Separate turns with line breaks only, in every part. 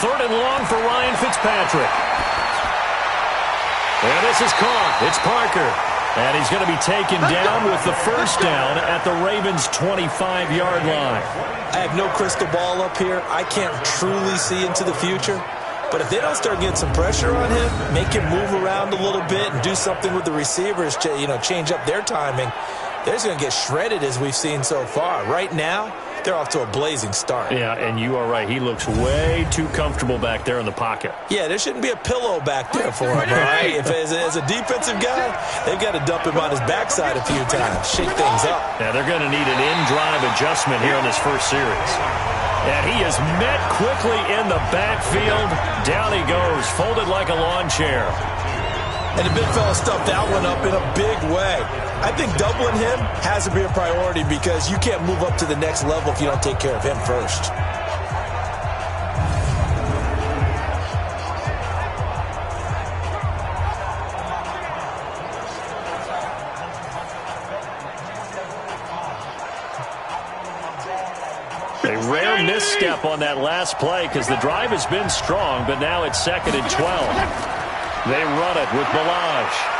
Third and long for Ryan Fitzpatrick. And this is caught. It's Parker. And he's going to be taken down with the first down at the Ravens' 25-yard line.
I have no crystal ball up here. I can't truly see into the future. But if they don't start getting some pressure on him, make him move around a little bit and do something with the receivers, change up their timing, they're just going to get shredded as we've seen so far. Right now, they're off to a blazing start.
Yeah, and you are right. He looks way too comfortable back there in the pocket.
Yeah, there shouldn't be a pillow back there for him, all right? If as a defensive guy, they've got to dump him on his backside a few times, shake things up.
Yeah, they're going to need an in-drive adjustment here in this first series. And he is met quickly in the backfield. Down he goes, folded like a lawn chair.
And the big fella stuffed that one up in a big way. I think doubling him has to be a priority because you can't move up to the next level if you don't take care of him first.
A rare misstep on that last play because the drive has been strong, but now it's 2nd and 12. They run it with Ballage.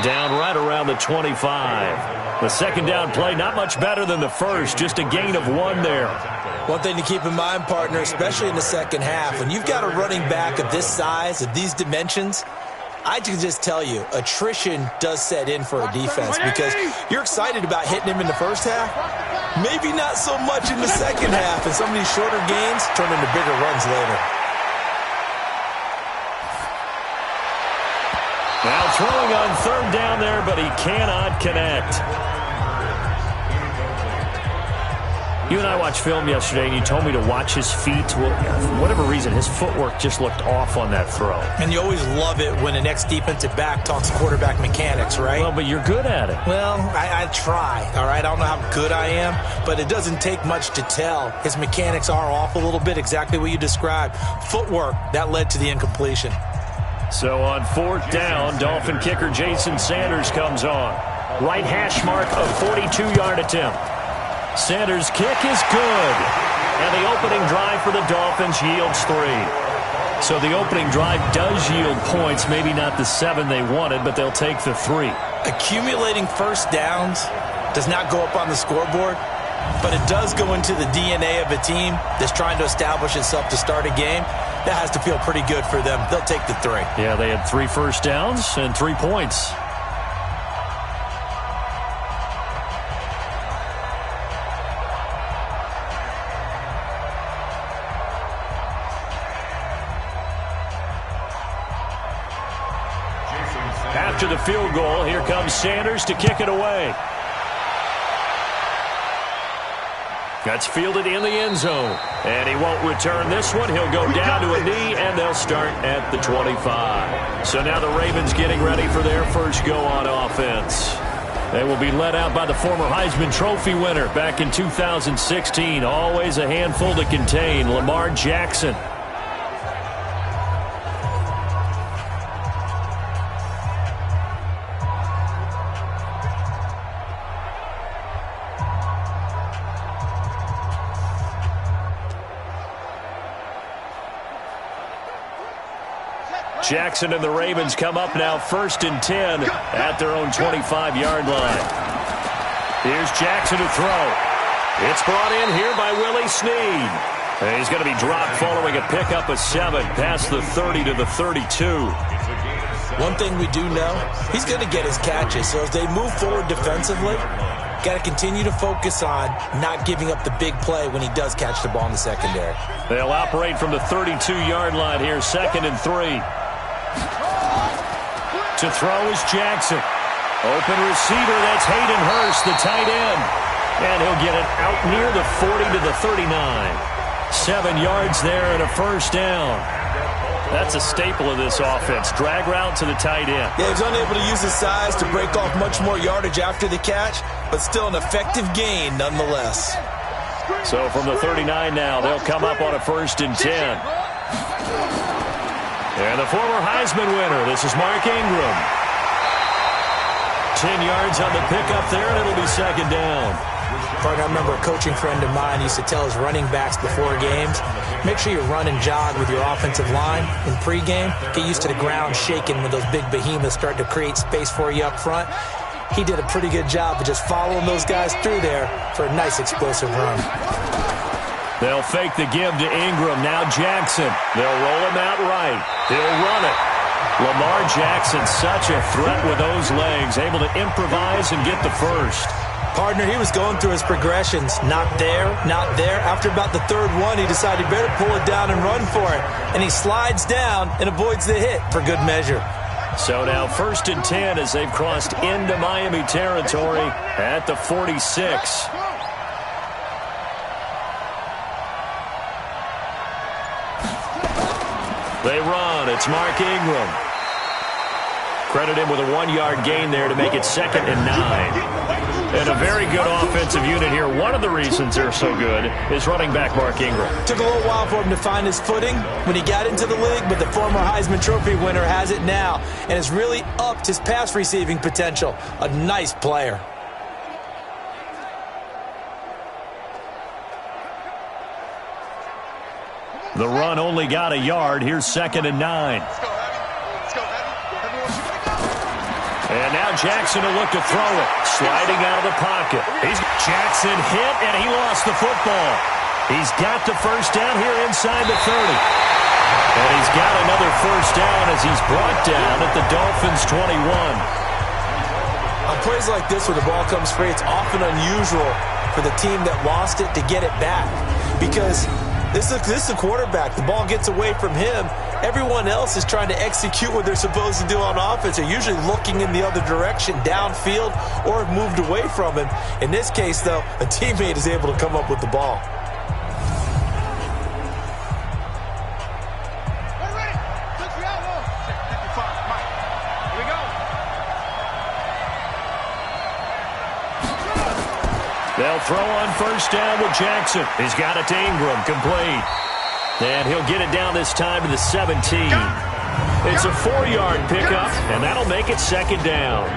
Down right around the 25. The second down play, not much better than the first, just a gain of 1 there.
One thing to keep in mind, partner, especially in the second half, when you've got a running back of this size, of these dimensions, I can just tell you, attrition does set in for a defense because you're excited about hitting him in the first half, maybe not so much in the second half, and some of these shorter gains turn into bigger runs later.
Now throwing on third down there, but he cannot connect. You and I watched film yesterday, and you told me to watch his feet. Well, for whatever reason, his footwork just looked off on that throw.
And you always love it when the next defensive back talks quarterback mechanics, right?
Well, but you're good at it.
Well, I try, all right? I don't know how good I am, but it doesn't take much to tell. His mechanics are off a little bit, exactly what you described. Footwork, that led to the incompletion.
So on fourth down, Dolphin kicker Jason Sanders comes on. Right hash mark of 42-yard attempt. Sanders' kick is good. And the opening drive for the Dolphins yields 3. So the opening drive does yield points, maybe not the 7 they wanted, but they'll take the 3.
Accumulating first downs does not go up on the scoreboard, but it does go into the DNA of a team that's trying to establish itself to start a game. That has to feel pretty good for them. They'll take the 3.
Yeah, they had 3 first downs and 3 points. After the field goal, here comes Sanders to kick it away. That's fielded in the end zone. And he won't return this one. He'll go down to a knee, and they'll start at the 25. So now the Ravens getting ready for their first go on offense. They will be led out by the former Heisman Trophy winner back in 2016. Always a handful to contain, Lamar Jackson. Jackson and the Ravens come up now 1st and 10 at their own 25-yard line. Here's Jackson to throw. It's brought in here by Willie Snead. And he's going to be dropped following a pickup of 7 past the 30 to the 32.
One thing we do know, he's going to get his catches. So as they move forward defensively, got to continue to focus on not giving up the big play when he does catch the ball in the secondary.
They'll operate from the 32-yard line here, 2nd and 3. To throw is Jackson. Open receiver, that's Hayden Hurst, the tight end. And he'll get it out near the 40 to the 39. 7 yards there and a first down. That's a staple of this offense. Drag route to the tight end.
Yeah, he's unable to use his size to break off much more yardage after the catch, but still an effective gain nonetheless.
So from the 39 now, they'll come up on a 1st and 10. And the former Heisman winner, this is Mark Ingram. 10 yards on the pickup there, and it'll be 2nd down.
Partner, I remember a coaching friend of mine used to tell his running backs before games, make sure you run and jog with your offensive line in pregame. Get used to the ground shaking when those big behemoths start to create space for you up front. He did a pretty good job of just following those guys through there for a nice explosive run.
They'll fake the give to Ingram. Now Jackson. They'll roll him out right. He'll run it. Lamar Jackson, such a threat with those legs, able to improvise and get the first.
Partner, he was going through his progressions. Not there, not there. After about the third one, he decided he better pull it down and run for it. And he slides down and avoids the hit for good measure.
So now 1st and 10 as they've crossed into Miami territory at the 46. They run. It's Mark Ingram. Credit him with a 1-yard gain there to make it 2nd and 9. And a very good offensive unit here. One of the reasons they're so good is running back Mark Ingram.
Took a little while for him to find his footing when he got into the league, but the former Heisman Trophy winner has it now and has really upped his pass receiving potential. A nice player.
The run only got a yard. Here's 2nd and 9. And now Jackson will look to throw it. Sliding out of the pocket. Jackson hit, and he lost the football. He's got the first down here inside the 30. And he's got another first down as he's brought down at the Dolphins' 21.
On plays like this where the ball comes free, it's often unusual for the team that lost it to get it back. Because this is a quarterback. The ball gets away from him. Everyone else is trying to execute what they're supposed to do on offense. They're usually looking in the other direction, downfield, or have moved away from him. In this case, though, a teammate is able to come up with the ball.
They'll throw on first down with Jackson. He's got it to Ingram, complete. And he'll get it down this time to the 17. It's a 4-yard pickup, and that'll make it 2nd down.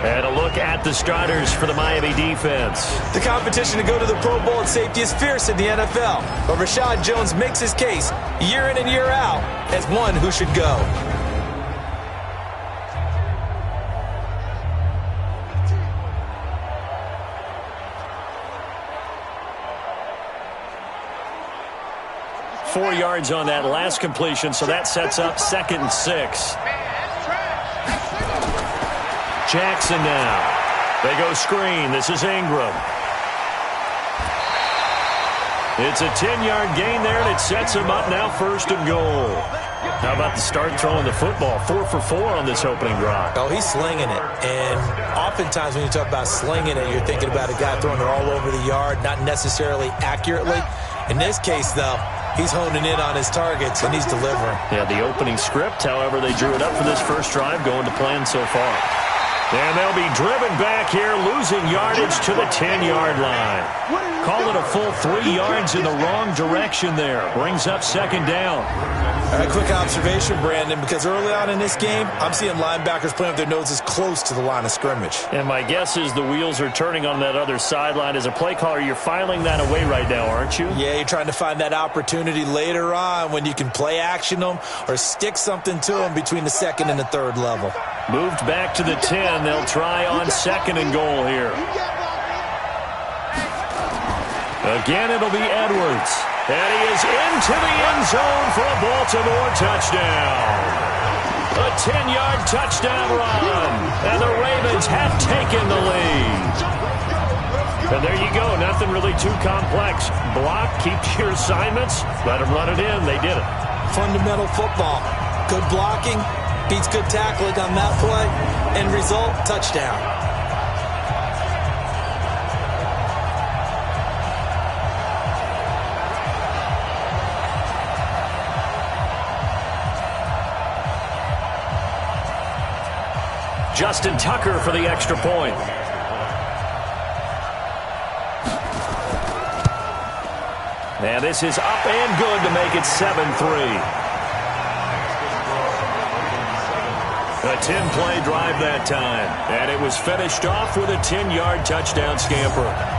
And a look at the starters for the Miami defense.
The competition to go to the Pro Bowl at safety is fierce in the NFL, but Rashad Jones makes his case year in and year out as one who should go.
Four yards on that last completion, so that sets up 2nd and 6. Jackson now. They go screen. This is Ingram. It's a 10-yard gain there, and it sets him up now 1st and goal. How about the start throwing the football? 4 for 4 on this opening drive.
Oh, he's slinging it. And oftentimes when you talk about slinging it, you're thinking about a guy throwing it all over the yard, not necessarily accurately. In this case, though, he's honing in on his targets, and he's delivering.
Yeah, the opening script, however, they drew it up for this first drive, going to plan so far. And they'll be driven back here, losing yardage to the 10-yard line. Call it a full 3 yards in the wrong direction there. Brings up 2nd down.
All right, quick observation, Brandon, because early on in this game, I'm seeing linebackers playing with their noses close to the line of scrimmage.
And my guess is the wheels are turning on that other sideline. As a play caller, you're filing that away right now, aren't you?
Yeah, you're trying to find that opportunity later on when you can play action them or stick something to them between the 2nd and the 3rd level.
Moved back to the 10. They'll try on 2nd and goal here. Again, it'll be Edwards. And he is into the end zone for a Baltimore touchdown. A 10-yard touchdown run. And the Ravens have taken the lead. And there you go. Nothing really too complex. Block, keep your assignments. Let them run it in. They did it.
Fundamental football. Good blocking. Beats good tackling on that play. End result, touchdown.
Justin Tucker for the extra point. And this is up and good to make it 7-3. A 10-play drive that time, and it was finished off with a 10-yard touchdown scamper.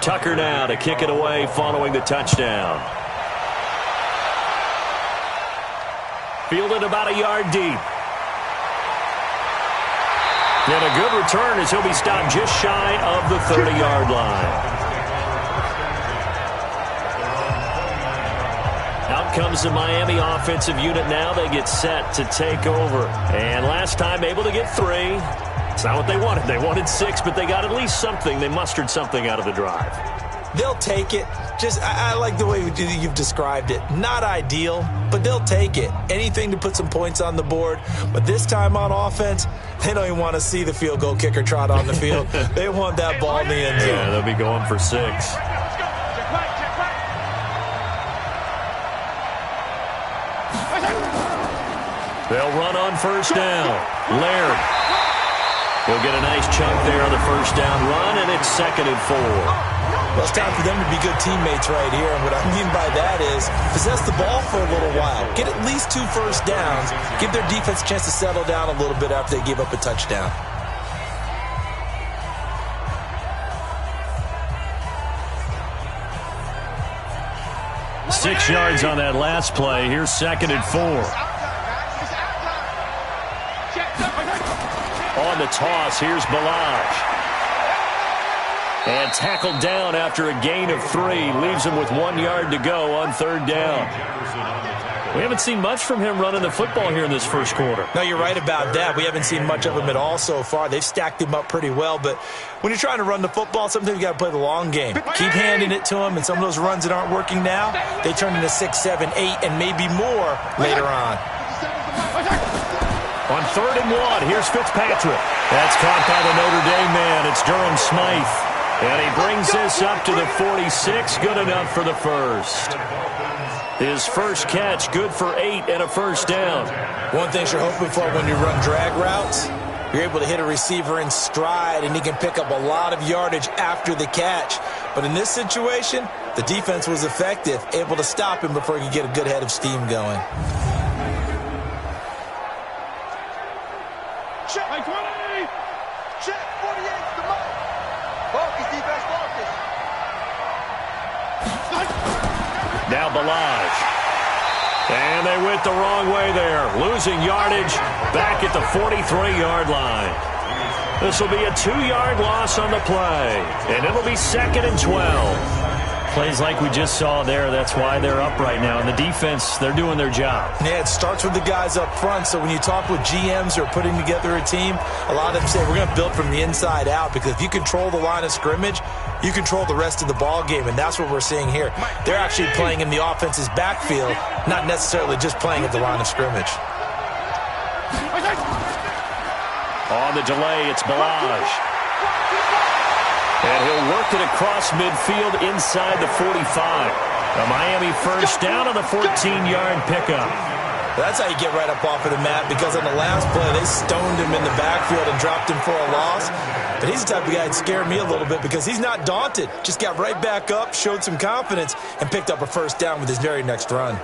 Tucker now to kick it away following the touchdown. Fielded about a yard deep. And a good return as he'll be stopped just shy of the 30-yard line. Out comes the Miami offensive unit now. They get set to take over. And last time able to get 3. It's not what they wanted. They wanted 6, but they got at least something. They mustered something out of the drive.
They'll take it. I like the way you've described it. Not ideal, but they'll take it. Anything to put some points on the board. But this time on offense, they don't even want to see the field goal kicker trot on the field. They want that ball in the end zone.
Yeah, they'll be going for 6. They'll run on first down. Laird. He'll get a nice chunk there on the first down run, and it's 2nd and 4.
Well, it's time for them to be good teammates right here. And what I mean by that is possess the ball for a little while. Get at least 2 first downs. Give their defense a chance to settle down a little bit after they give up a touchdown.
Six yards on that last play. Here's 2nd and 4. On the toss, here's Ballage. And tackled down after a gain of 3. Leaves him with 1 yard to go on 3rd down. We haven't seen much from him running the football here in this first quarter.
No, you're right about that. We haven't seen much of him at all so far. They've stacked him up pretty well, but when you're trying to run the football, sometimes you got to play the long game. Keep handing it to him, and some of those runs that aren't working now, they turn into 6, 7, 8, and maybe more later on.
On 3rd and 1, here's Fitzpatrick. That's caught by the Notre Dame man. It's Durham Smythe. And he brings this up to the 46. Good enough for the first. His first catch, good for 8 and a first down.
One thing you're hoping for when you run drag routes, you're able to hit a receiver in stride, and he can pick up a lot of yardage after the catch. But in this situation, the defense was effective, able to stop him before he could get a good head of steam going.
Check 20! Check 48, the mark! Focus, defense, focus!
Now Ballage. And they went the wrong way there. Losing yardage back at the 43-yard line. This will be a 2-yard loss on the play. And it'll be 2nd and 12. Plays like we just saw there. That's why they're up right now. And the defense, they're doing their job.
Yeah, it starts with the guys up front. So when you talk with GMs who are putting together a team, a lot of them say we're going to build from the inside out, because if you control the line of scrimmage, you control the rest of the ball game, and that's what we're seeing here. They're actually playing in the offense's backfield, not necessarily just playing at the line of scrimmage.
On the delay, it's Ballage. And he'll work it across midfield inside the 45. A Miami first down on the 14-yard pickup.
That's how you get right up off of the mat, because on the last play, they stoned him in the backfield and dropped him for a loss. But he's the type of guy that scared me a little bit, because he's not daunted. Just got right back up, showed some confidence, and picked up a first down with his very next run.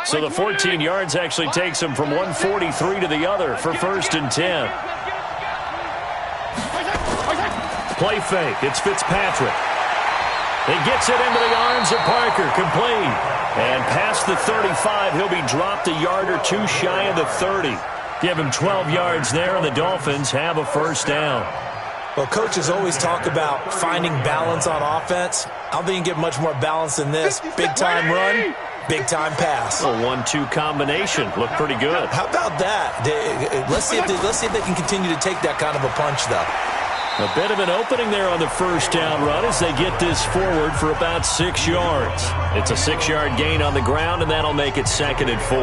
So the 14 yards actually takes him from 143 to the other for 1st and 10. Play fake. It's Fitzpatrick. He gets it into the arms of Parker. Complete. And past the 35, he'll be dropped a yard or 2 shy of the 30. Give him 12 yards there, and the Dolphins have a first down.
Well, coaches always talk about finding balance on offense. I don't think you can get much more balance than this. Big-time run, big-time pass.
A 1-2 combination. Looked pretty good.
How about that? Let's see if they can continue to take that kind of a punch, though.
A bit of an opening there on the first down run as they get this forward for about 6 yards. It's a 6-yard gain on the ground, and that'll make it 2nd and 4.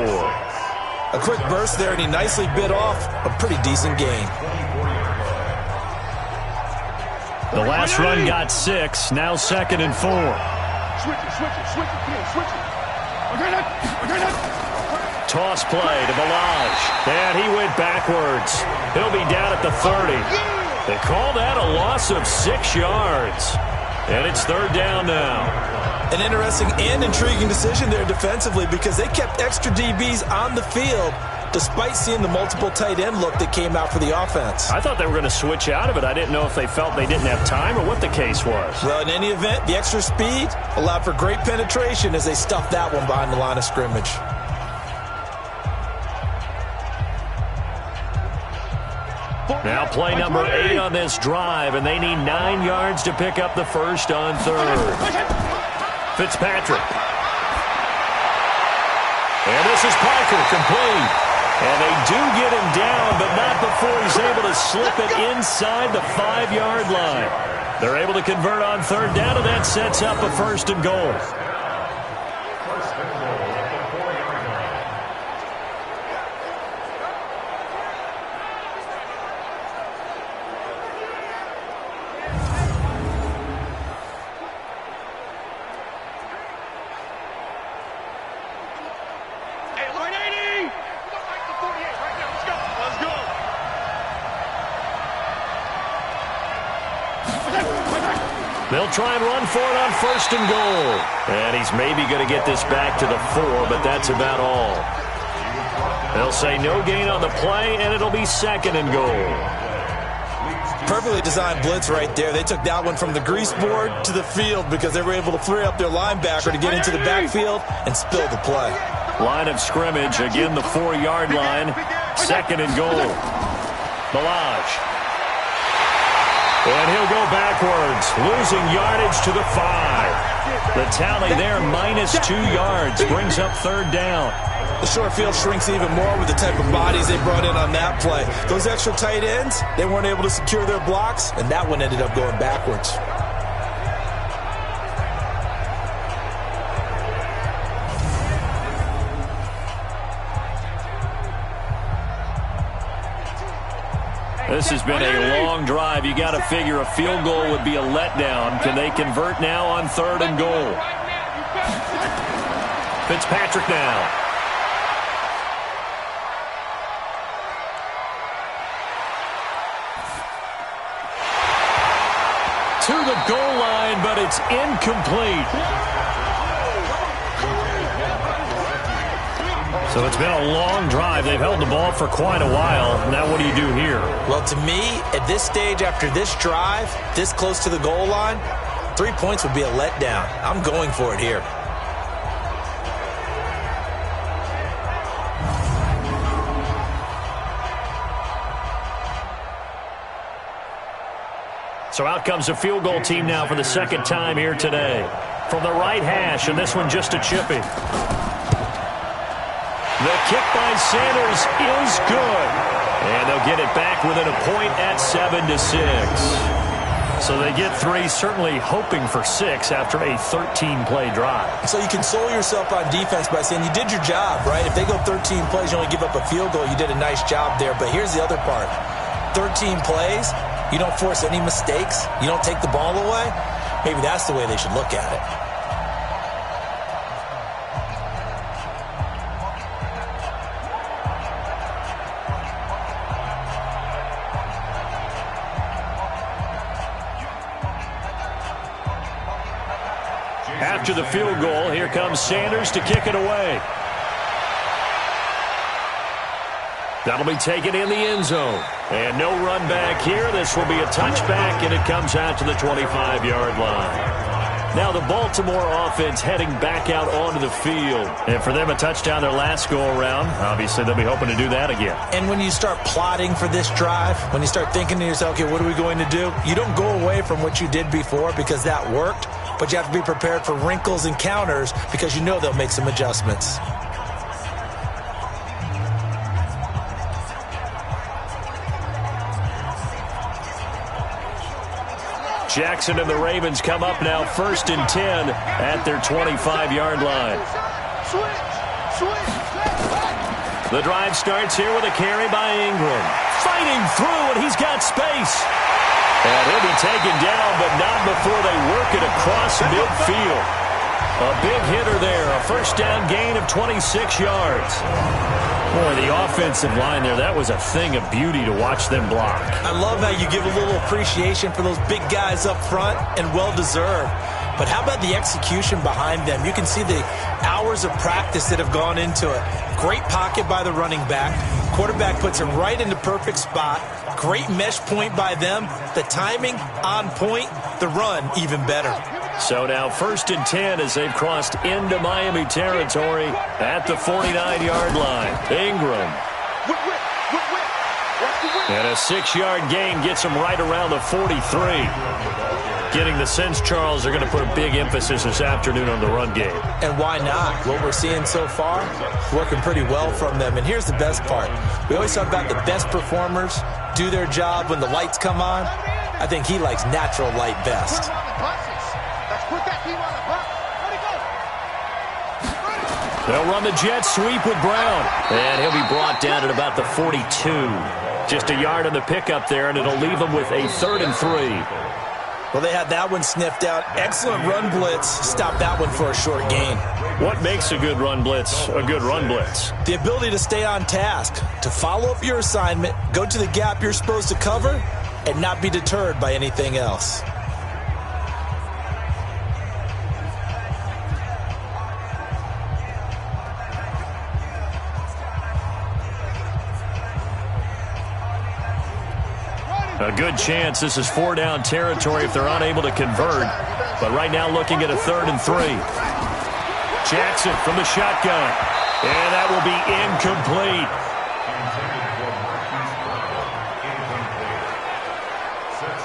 A quick burst there, and he nicely bit off a pretty decent gain.
The last run got 6, now 2nd and 4.
Switch it.
Toss play to Ballage, and he went backwards. He'll be down at the 30. They call that a loss of 6 yards, and it's 3rd down now.
An interesting and intriguing decision there defensively because they kept extra DBs on the field despite seeing the multiple tight end look that came out for the offense.
I thought they were going to switch out of it. I didn't know if they felt they didn't have time or what the case was.
Well, in any event, the extra speed allowed for great penetration as they stuffed that one behind the line of scrimmage.
Now play number 8 on this drive, and they need 9 yards to pick up the first on 3rd. Fitzpatrick. And this is Parker, complete. And they do get him down, but not before he's able to slip it inside the 5-yard line. They're able to convert on 3rd down, and that sets up a 1st and goal. They'll try and run for it on 1st and goal. And he's maybe going to get this back to the 4, but that's about all. They'll say no gain on the play, and it'll be 2nd and goal.
Perfectly designed blitz right there. They took that one from the grease board to the field because they were able to free up their linebacker to get into the backfield and spill the play.
Line of scrimmage, again the 4-yard line. 2nd and goal. Ballage. And he'll go backwards, losing yardage to the 5. The tally there, -2 yards, brings up 3rd down.
The short field shrinks even more with the type of bodies they brought in on that play. Those extra tight ends, they weren't able to secure their blocks, and that one ended up going backwards.
This has been a long drive. You got to figure a field goal would be a letdown. Can they convert now on 3rd and goal? Fitzpatrick now. To the goal line, but it's incomplete. So it's been a long drive. They've held the ball for quite a while. Now what do you do here?
Well, to me, at this stage after this drive, this close to the goal line, 3 points would be a letdown. I'm going for it here.
So out comes the field goal team now for the 2nd time here today. From the right hash, and this one just a chipping. The kick by Sanders is good. And they'll get it back within a point at 7-6. So they get 3, certainly hoping for 6 after a 13-play drive.
So you console yourself on defense by saying you did your job, right? If they go 13 plays, you only give up a field goal, you did a nice job there. But here's the other part. 13 plays, you don't force any mistakes, you don't take the ball away. Maybe that's the way they should look at it.
After the field goal, here comes Sanders to kick it away. That'll be taken in the end zone. And no run back here. This will be a touchback, and it comes out to the 25-yard line. Now the Baltimore offense heading back out onto the field. And for them, a touchdown their last go-around. Obviously, they'll be hoping to do that again.
And when you start plotting for this drive, when you start thinking to yourself, okay, what are we going to do? You don't go away from what you did before because that worked. But you have to be prepared for wrinkles and counters because you know they'll make some adjustments.
Jackson and the Ravens come up now 1st and 10 at their 25-yard line. The drive starts here with a carry by Ingram. Fighting through, and he's got space. And he'll be taken down, but not before they work it across midfield. A big hitter there, a first down gain of 26 yards. Boy, the offensive line there, that was a thing of beauty to watch them block.
I love how you give a little appreciation for those big guys up front, and well-deserved. But how about the execution behind them? You can see the hours of practice that have gone into it. Great pocket by the running back. Quarterback puts him right in the perfect spot. Great mesh point by them. The timing on point. The run even better.
So now 1st and 10 as they've crossed into Miami territory at the 49-yard line. Ingram. And a 6-yard gain gets him right around the 43. Getting the sense, Charles, they're going to put a big emphasis this afternoon on the run game.
And why not? What we're seeing so far, working pretty well from them. And here's the best part. We always talk about the best performers do their job when the lights come on. I think he likes natural light best.
They'll run the jet sweep with Brown. And he'll be brought down at about the 42. Just a yard on the pickup there, and it'll leave them with a 3rd and 3.
Well, they had that one sniffed out. Excellent run blitz. Stop that one for a short gain.
What makes a good run blitz a good run blitz?
The ability to stay on task, to follow up your assignment, go to the gap you're supposed to cover, and not be deterred by anything else.
A good chance this is 4-down territory if they're unable to convert. But right now looking at a 3rd and 3. Jackson from the shotgun. And that will be incomplete.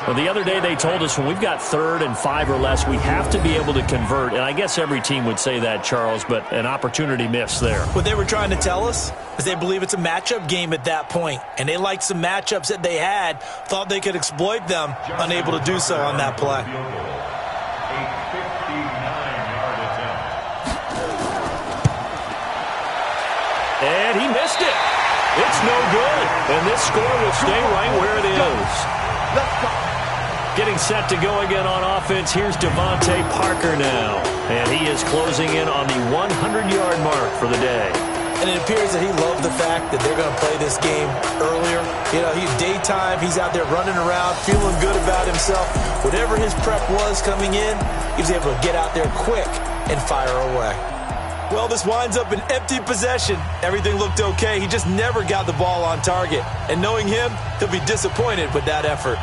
Well, the other day they told us when we've got 3rd and 5 or less, we have to be able to convert. And I guess every team would say that, Charles, but an opportunity missed there.
What they were trying to tell us is they believe it's a matchup game at that point. And they liked some matchups that they had, thought they could exploit them, unable to do so on that play.
And he missed it. It's no good. And this score will stay right where it is.
Let's go.
Getting set to go again on offense. Here's Devontae Parker now. And he is closing in on the 100-yard mark for the day.
And it appears that he loved the fact that they're going to play this game earlier. You know, he's daytime. He's out there running around, feeling good about himself. Whatever his prep was coming in, he was able to get out there quick and fire away. Well, this winds up an empty possession. Everything looked okay. He just never got the ball on target. And knowing him, he'll be disappointed with that effort.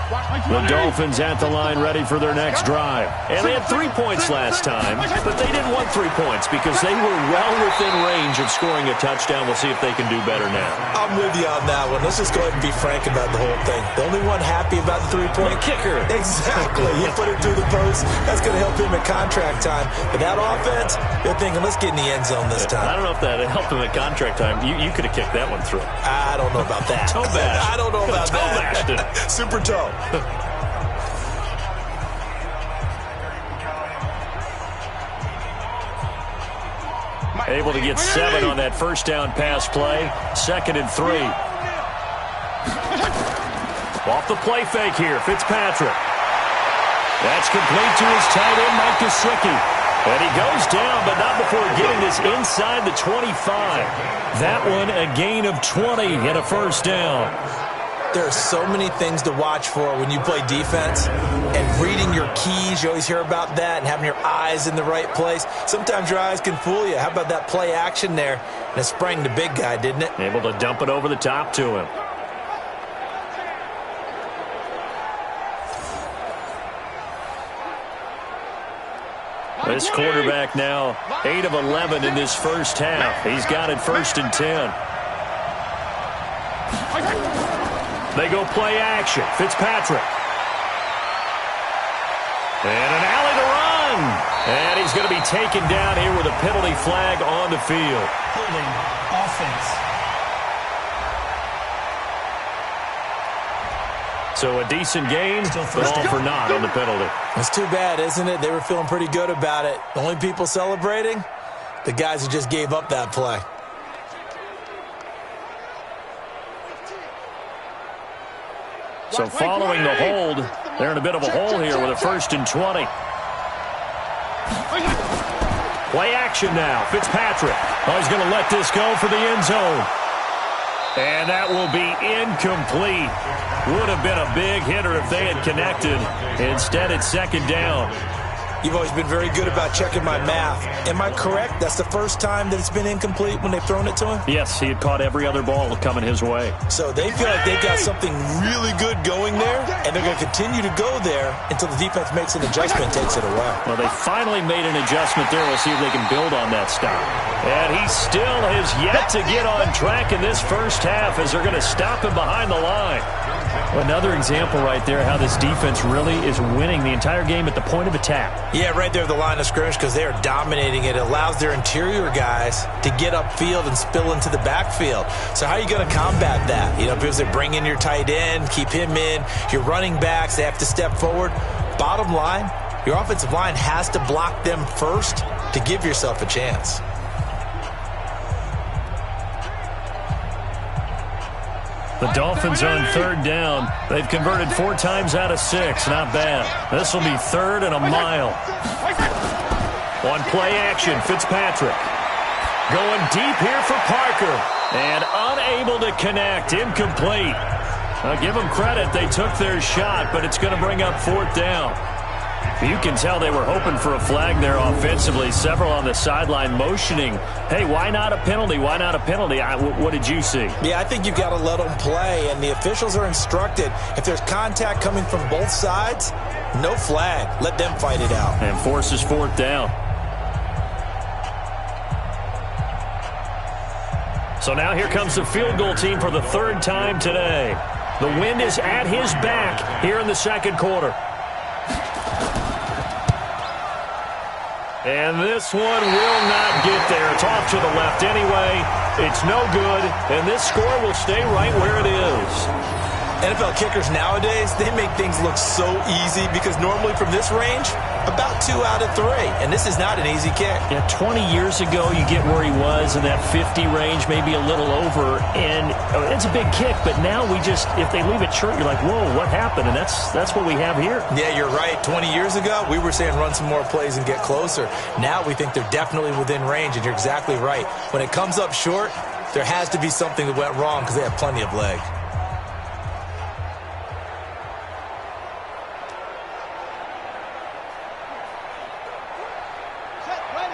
The Dolphins at the line ready for their next drive. And they had 3 points last time, but they didn't want 3 points because they were well within range of scoring a touchdown. We'll see if they can do better now.
I'm with you on that one. Let's just go ahead and be frank about the whole thing. The only one happy about the 3-point
kicker.
Exactly. He put it through the post. That's going to help him at contract time. But that offense, they're thinking, let's get in the end zone this time.
I don't know if that helped him at contract time. You could have kicked that one through.
I don't know about that.
Toe bash.
I don't know about
toe bashed it.
Super toe.
Able to get 7 on that first down pass play. 2nd and 3. Off the play fake here, Fitzpatrick. That's complete to his tight end, Mike Gesicki. And he goes down, but not before getting this inside the 25. That one a gain of 20 and a first down.
There are so many things to watch for when you play defense, and reading your keys, you always hear about that, and having your eyes in the right place. Sometimes your eyes can fool you. How about that play action there? And it sprang the big guy, didn't it?
Able to dump it over the top to him. This quarterback now 8 of 11 in this first half. He's got it 1st and 10. They go play action. Fitzpatrick. And an alley to run. And he's going to be taken down here with a penalty flag on the field.
Holding offense.
So a decent game, but all for naught on the penalty.
It's too bad, isn't it? They were feeling pretty good about it. The only people celebrating, the guys who just gave up that play.
So following the hold, they're in a bit of a hole here with a 1st and 20. Play action now. Fitzpatrick. Oh, he's going to let this go for the end zone. And that will be incomplete. Would have been a big hitter if they had connected. Instead, it's 2nd down.
You've always been very good about checking my math. Am I correct? That's the first time that it's been incomplete when they've thrown it to him?
Yes, he had caught every other ball coming his way.
So they feel like they've got something really good going there, and they're going to continue to go there until the defense makes an adjustment and takes it away.
Well, they finally made an adjustment there. We'll see if they can build on that stop. And he still has yet to get on track in this first half as they're going to stop him behind the line. Another example right there how this defense really is winning the entire game at the point of attack.
Yeah, right there at the line of scrimmage because they are dominating it. It allows their interior guys to get upfield and spill into the backfield. So how are you going to combat that? You know, because they bring in your tight end, keep him in. Your running backs, they have to step forward. Bottom line, your offensive line has to block them first to give yourself a chance.
The Dolphins on 3rd down. They've converted 4 times out of 6. Not bad. This will be 3rd and a mile. On play action, Fitzpatrick. Going deep here for Parker. And unable to connect. Incomplete. I'll give them credit. They took their shot, but it's going to bring up 4th down. You can tell they were hoping for a flag there offensively. Several on the sideline motioning, hey, why not a penalty? Why not a penalty? What did you see?
Yeah, I think you've got to let them play, and the officials are instructed. If there's contact coming from both sides, no flag. Let them fight it out.
And forces 4th down. So now here comes the field goal team for the 3rd time today. The wind is at his back here in the 2nd quarter. And this one will not get there. It's off to the left anyway. It's no good, and this score will stay right where it is.
NFL kickers nowadays, they make things look so easy because normally from this range, about 2 out of 3. And this is not an easy kick.
Yeah, 20 years ago, you get where he was in that 50 range, maybe a little over, and it's a big kick. But now we just, if they leave it short, you're like, whoa, what happened? And that's what we have here.
Yeah, you're right. 20 years ago, we were saying run some more plays and get closer. Now we think they're definitely within range, and you're exactly right. When it comes up short, there has to be something that went wrong because they have plenty of leg.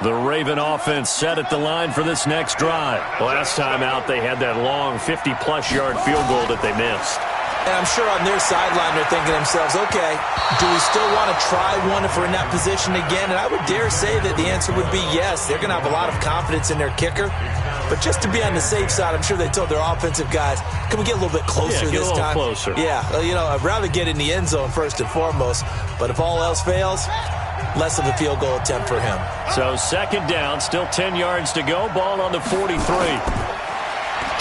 The Raven offense set at the line for this next drive. Last time out, they had that long 50-plus yard field goal that they missed.
And I'm sure on their sideline they're thinking to themselves, okay, do we still want to try one if we're in that position again? And I would dare say that the answer would be yes. They're going to have a lot of confidence in their kicker. But just to be on the safe side, I'm sure they told their offensive guys, can we get a little bit closer this time?
Closer.
Yeah, well, you know, I'd rather get in the end zone first and foremost. But if all else fails, less of a field goal attempt for him.
So 2nd down, still 10 yards to go. Ball on the 43.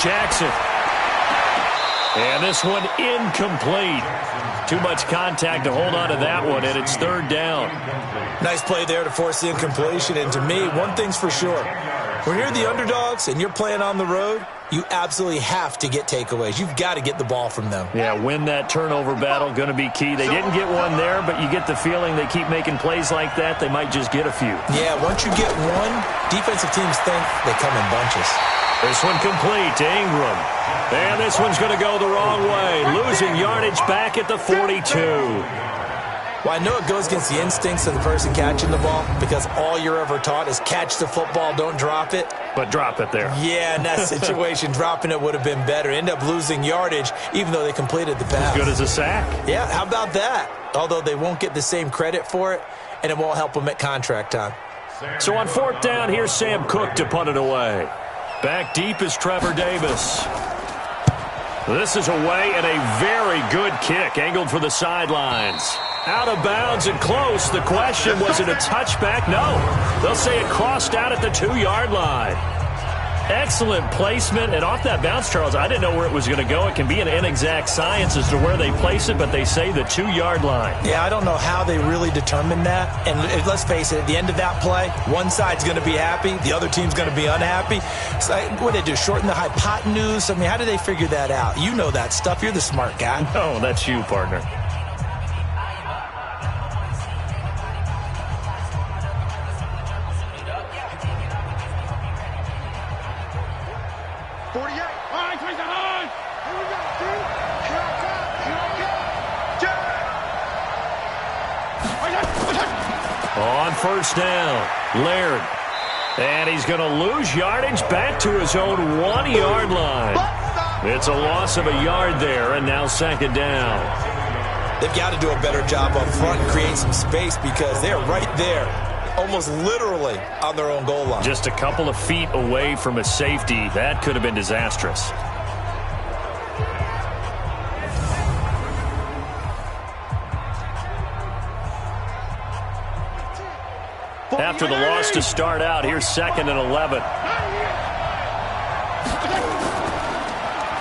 Jackson. And this one incomplete. Too much contact to hold on to that one, and it's 3rd down.
Nice play there to force the incompletion. And to me, one thing's for sure. When you're the underdogs and you're playing on the road, you absolutely have to get takeaways. You've got to get the ball from them.
Yeah, win that turnover battle, going to be key. They didn't get one there, but you get the feeling they keep making plays like that, they might just get a few.
Yeah, once you get one, defensive teams think they come in bunches.
This one complete to Ingram. And this one's going to go the wrong way. Losing yardage back at the 42.
Well, I know it goes against the instincts of the person catching the ball because all you're ever taught is catch the football, don't drop it.
But drop it there.
Yeah, in that situation, dropping it would have been better. End up losing yardage even though they completed the pass.
As good as a sack.
Yeah, how about that? Although they won't get the same credit for it, and it won't help them at contract time.
So on 4th down, here's Sam Cook to punt it away. Back deep is Trevor Davis. This is away and a very good kick, angled for the sidelines. Out of bounds and close. The question, was it a touchback? No. They'll say it crossed out at the 2-yard line. Excellent placement, and off that bounce, Charles, I didn't know where it was going to go. It can be an inexact science as to where they place it, but they say the 2-yard line.
Yeah, I don't know how they really determined that. And let's face it, at the end of that play, one side's going to be happy, the other team's going to be unhappy. It's like, what did they do, shorten the hypotenuse? I mean, how did they figure that out? You know that stuff. You're the smart guy.
No, that's you, partner. On first down, Laird. And he's going to lose yardage back to his own 1-yard line. It's a loss of a yard there, and now second down.
They've got to do a better job up front and create some space because they're right there, almost literally on their own goal line.
Just a couple of feet away from a safety. That could have been disastrous. After the loss to start out, here's 2nd and 11.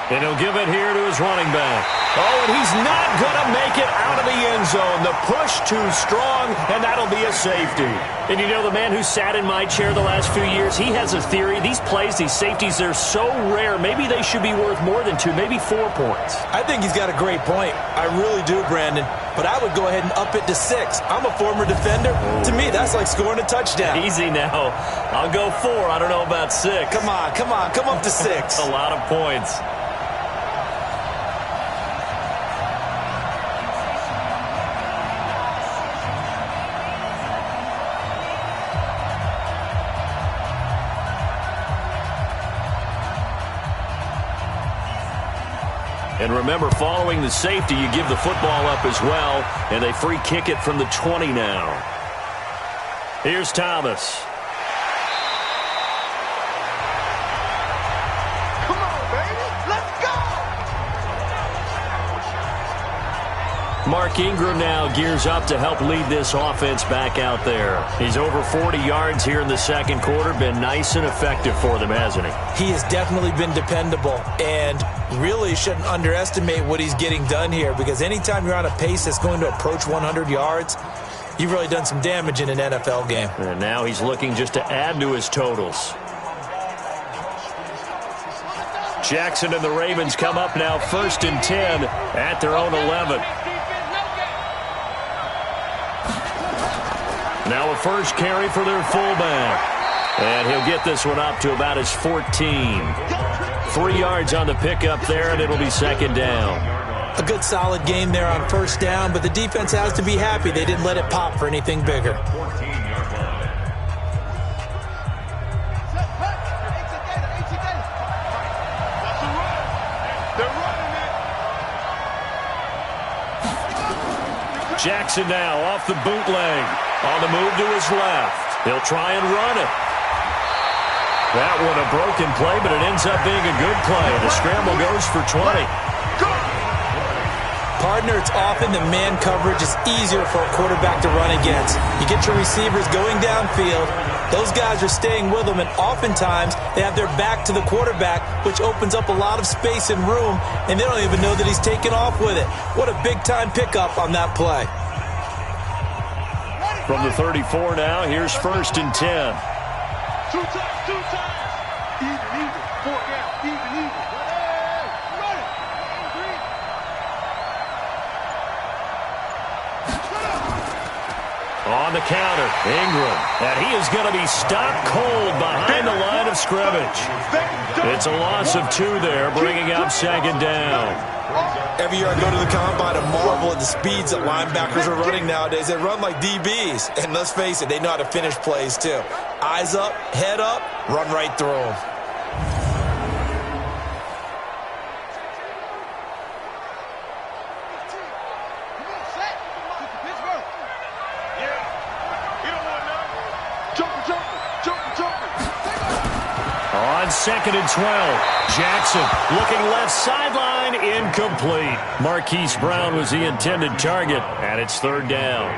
And he'll give it here to his running back. Oh, and he's not going to make it out of the end zone. The push too strong, and that'll be a safety. And you know, the man who sat in my chair the last few years, he has a theory. These plays, these safeties, they're so rare. Maybe they should be worth more than 2, maybe 4 points.
I think he's got a great point. I really do, Brandon. But I would go ahead and up it to 6. I'm a former defender. Oh. To me, that's like scoring a touchdown.
Easy now. I'll go 4. I don't know about 6.
Come on. Come up to 6.
A lot of points. And remember, following the safety, you give the football up as well, and they free kick it from the 20 now. Here's Thomas.
Come on, baby. Let's go.
Mark Ingram now gears up to help lead this offense back out there. He's over 40 yards here in the second quarter. Been nice and effective for them, hasn't he?
He has definitely been dependable, and really shouldn't underestimate what he's getting done here, because anytime you're on a pace that's going to approach 100 yards, you've really done some damage in an NFL game.
And now he's looking just to add to his totals. Jackson and the Ravens come up now 1st and 10 at their own 11. Now a first carry for their fullback. And he'll get this one up to about his 14. 3 yards on the pickup there, and it'll be second down.
A good solid game there on first down, but the defense has to be happy they didn't let it pop for anything bigger.
Jackson now off the bootleg. On the move to his left. He'll try and run it. That one a broken play, but it ends up being a good play. The scramble goes for 20.
Partner, it's often the man coverage is easier for a quarterback to run against. You get your receivers going downfield. Those guys are staying with them, and oftentimes they have their back to the quarterback, which opens up a lot of space and room, and they don't even know that he's taken off with it. What a big-time pickup on that play.
From the 34 now, here's 1st and 10.
2 times. Even. 4 down. Even. Run it. 3.
On the counter, Ingram. And he is going to be stopped cold behind the line of scrimmage. It's a loss of 2 there, bringing up second down.
Every year I go to the combine and marvel at the speeds that linebackers are running nowadays. They run like DBs. And let's face it, they know how to finish plays too. Eyes up, head up, run right through them.
On 2nd and 12, Jackson looking left sideline, incomplete. Marquise Brown was the intended target, and it's 3rd down.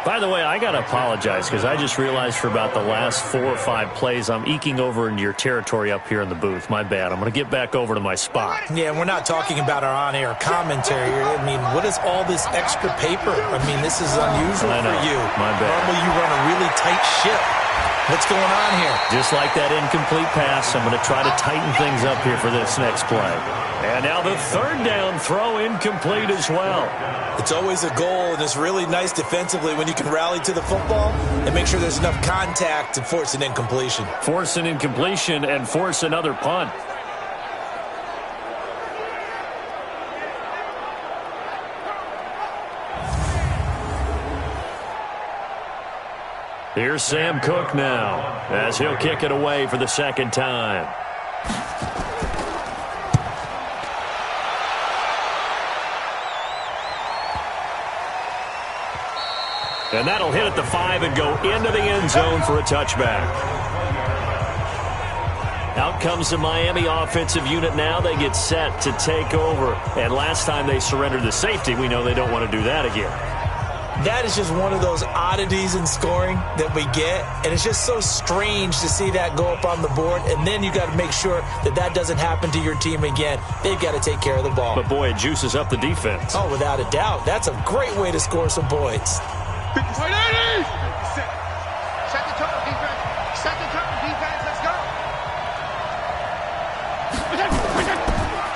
By the way, I got to apologize because I just realized for about the last 4 or 5 plays, I'm eking over into your territory up here in the booth. My bad. I'm going to get back over to my spot.
Yeah, we're not talking about our on-air commentary. I mean, what is all this extra paper? I mean, this is unusual for you.
My bad.
Normally you run a really tight ship. What's going on here?
Just like that incomplete pass, I'm going to try to tighten things up here for this next play. And now the third down throw incomplete as well.
It's always a goal, and it's really nice defensively when you can rally to the football and make sure there's enough contact to force an incompletion.
Force an incompletion and force another punt. Here's Sam Cook now as he'll kick it away for the second time. And that'll hit at the 5 and go into the end zone for a touchback. Out comes the Miami offensive unit now. They get set to take over. And last time they surrendered the safety, we know they don't want to do that again.
That is just one of those oddities in scoring that we get, and it's just so strange to see that go up on the board, and then you got to make sure that that doesn't happen to your team again. They've got to take care of the ball.
But, boy, it juices up the defense.
Oh, without a doubt. That's a great way to score some points.
Set the tone, defense. Set the tone, defense. Let's go.